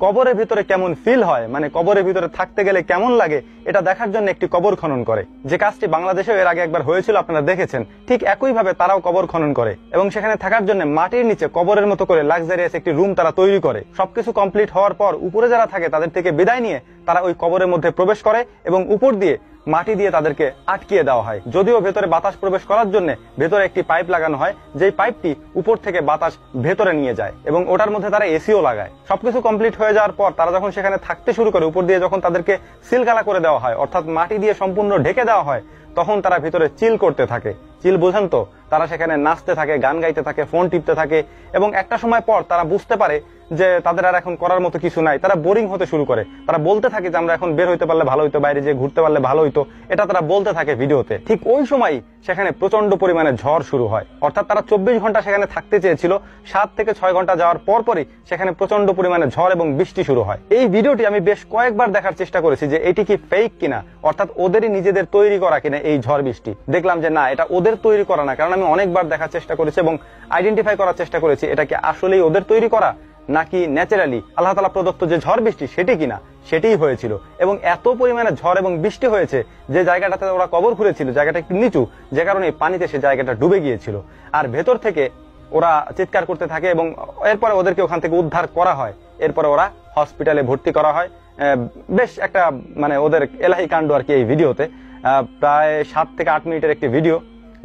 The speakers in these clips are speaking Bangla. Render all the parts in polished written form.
কবরের ভিতরে কেমন ফিল হয়, মানে কবরের ভিতরে থাকতে গেলে কেমন লাগে, এটা দেখার জন্য একটি কবর খনন করে। যে কাজটি বাংলাদেশেও এর আগে একবার হয়েছিল, আপনারা দেখেছেন। ঠিক একইভাবে তারাও কবর খনন করে এবং সেখানে থাকার জন্য মাটির নিচে কবরের মতো করে লাক্সারিয়াস একটি রুম তারা তৈরি করে। সবকিছু কমপ্লিট হওয়ার পর উপরে যারা থাকে তাদের থেকে বিদায় নিয়ে তারা ওই কবরের মধ্যে প্রবেশ করে এবং উপর দিয়ে মাটি দিয়ে তাদেরকে আটকিয়ে দেওয়া হয়। যদিও ভেতরে বাতাস প্রবেশ করার জন্য ভেতরে একটি পাইপ লাগানো হয়, যেই পাইপটি উপর থেকে বাতাস ভেতরে নিয়ে যায় এবং ওটার মধ্যে তারা এসিও লাগায়। সবকিছু কমপ্লিট হয়ে যাওয়ার পর তারা যখন সেখানে থাকতে শুরু করে, উপর দিয়ে যখন তাদেরকে সিলগালা করে দেওয়া হয়, অর্থাৎ মাটি দিয়ে সম্পূর্ণ ঢেকে দেওয়া হয়, তখন তারা ভিতরে চিল করতে থাকে। চিল বোঝেন তো? তারা সেখানে নাচতে থাকে, গান গাইতে থাকে, ফোন টিপতে থাকে এবং একটা সময় পর তারা বুঝতে পারে যে তাদের আর এখন করার মতো কিছু নাই। তারা বোরিং হতে শুরু করে। তারা বলতে থাকে যে আমরা এখন বের হইতে পারলে ভালো হইতো, বাইরে যেয়ে ঘুরতে পারলে ভালো হইতো, এটা তারা বলতে থাকে ভিডিওতে। ঠিক ওই সময় সেখানে প্রচন্ড পরিমাণে ঝড় শুরু হয়। অর্থাৎ তারা 24 ঘন্টা সেখানে থাকতে চেয়েছিল, 7 থেকে 6 ঘন্টা যাওয়ার পরপরই সেখানে প্রচন্ড পরিমাণে ঝড় এবং বৃষ্টি শুরু হয়। এই ভিডিওটি আমি বেশ কয়েকবার দেখার চেষ্টা করেছি যে এটি কি ফেক কিনা, অর্থাৎ ওদেরই নিজেদের তৈরি করা কিনা এই ঝড় বৃষ্টি। দেখলাম যে না, এটা ওদের তৈরি করা না, কারণ আমি অনেকবার দেখার চেষ্টা করেছি এবং আইডেন্টিফাই করার চেষ্টা করেছি এটা কি আসলেই ওদের তৈরি করা নাকি ন্যাচারালি আল্লাহ তাআলা প্রদত্ত যে ঝড় বৃষ্টি সেটি কিনা। সেটিই হয়েছিল এবং এত পরিমাণে ঝড় এবং বৃষ্টি হয়েছে যে জায়গাটাতে ওরা কবর খুঁড়েছিল, জায়গাটা একটু নিচু, যে কারণে পানিতে সে জায়গাটা ডুবে গিয়েছিল। আর ভেতর থেকে ওরা চিৎকার করতে থাকে এবং এরপরে ওদেরকে ওখান থেকে উদ্ধার করা হয়। এরপরে ওরা হসপিটালে ভর্তি করা হয়। বেশ একটা মানে ওদের এলাহি কাণ্ড আর কি এই ভিডিওতে। প্রায় 7 থেকে 8 মিনিটের একটি ভিডিও,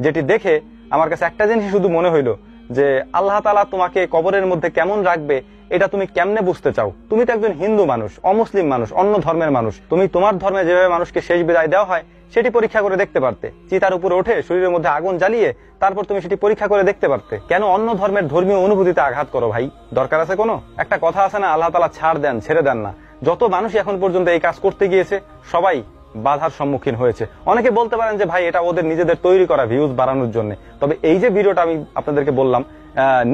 যেটি দেখে আমার কাছে একটা জিনিস শুধু মনে হইলো যে আল্লাহ তাআলা তোমাকে কবরের মধ্যে কেমন রাখবে এটা তুমি কেমনে বুঝতে চাও? তুমি তো একজন হিন্দু মানুষ, অমুসলিম মানুষ, অন্য ধর্মের মানুষ। তুমি তোমার ধর্মে যেভাবে মানুষকে শেষ বিদায় দেওয়া হয় সেটি পরীক্ষা করে দেখতে পারতে। চিতার উপরে উঠে শরীরের মধ্যে আগুন জ্বালিয়ে তারপর তুমি সেটি পরীক্ষা করে দেখতে পারতে। কেন অন্য ধর্মের ধর্মীয় অনুভূতিতে আঘাত করো ভাই? দরকার আছে কোনো? একটা কথা আছে না, আল্লাহ তাআলা ছাড় দেন, ছেড়ে দেন না। যত মানুষ এখন পর্যন্ত এই কাজ করতে গিয়েছে সবাই বাধার সম্মুখীন হয়েছে। অনেকে বলতে পারেন যে ভাই এটা ওদের নিজেদের তৈরি করা, ভিউজ বাড়ানোর জন্য। তবে এই যে ভিডিওটা আমি আপনাদেরকে বললাম,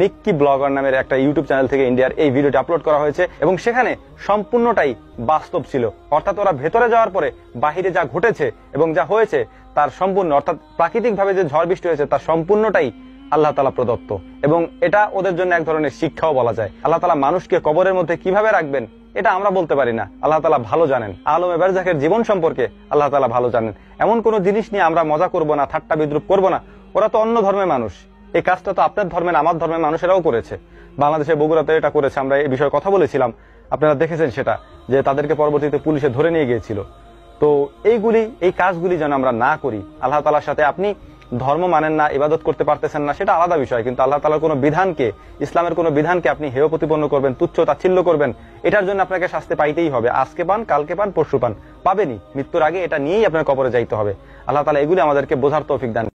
নিক্কি ব্লগার নামের একটা ইউটিউব চ্যানেল থেকে ইন্ডিয়ার এই ভিডিওটি আপলোড করা হয়েছে এবং সেখানে সম্পূর্ণটাই বাস্তব ছিল। অর্থাৎ ওরা ভেতরে যাওয়ার পরে বাহিরে যা ঘটেছে এবং যা হয়েছে তার সম্পূর্ণ, অর্থাৎ প্রাকৃতিকভাবে যে ঝড় বৃষ্টি হয়েছে তার সম্পূর্ণটাই আল্লাহ তাআলা প্রদত্ত এবং এটা ওদের জন্য এক ধরনের শিক্ষাও বলা যায়। আল্লাহ তাআলা মানুষকে কবরের মধ্যে কিভাবে রাখবেন এটা আমরা বলতে পারি না, আল্লাহ তাআলা ভালো জানেন। আলমে বারজাখের জীবন সম্পর্কে আল্লাহ তাআলা ভালো জানেন। এমন কোন জিনিস নিয়ে আমরা মজা করব না, ঠাট্টা বিদ্রুপ করব না। ওরা তো অন্য ধর্মের মানুষ, এই কাজটা তো আপনার ধর্মের আমার ধর্মের মানুষেরাও করেছে। বাংলাদেশের বগুড়াতে এটা করেছে, আমরা এই বিষয়ে কথা বলেছিলাম, আপনারা দেখেছেন সেটা, যে তাদেরকে পরবর্তীতে পুলিশে ধরে নিয়ে গিয়েছিল। তো এই কাজগুলি যেন আমরা না করি। আল্লাহ তাআলার সাথে আপনি ধর্ম মানেন না, ইবাদত করতে পারতেছেন না, সেটা আলাদা বিষয়, কিন্তু আল্লাহ তাআলার কোনো বিধানকে, ইসলামের কোনো বিধানকে আপনি হেয় প্রতিপন্ন করবেন, তুচ্ছ তাচ্ছিল্য করবেন, এটার জন্য আপনাকে শাস্তি পাইতেই হবে। আজকে পান, কালকে পান, পরশু পান, পাবেনই। মৃত্যুর আগে এটা নিয়েই আপনার কবরে যাইতে হবে। আল্লাহ তাআলা এগুলি আমাদেরকে বোঝার তৌফিক দান।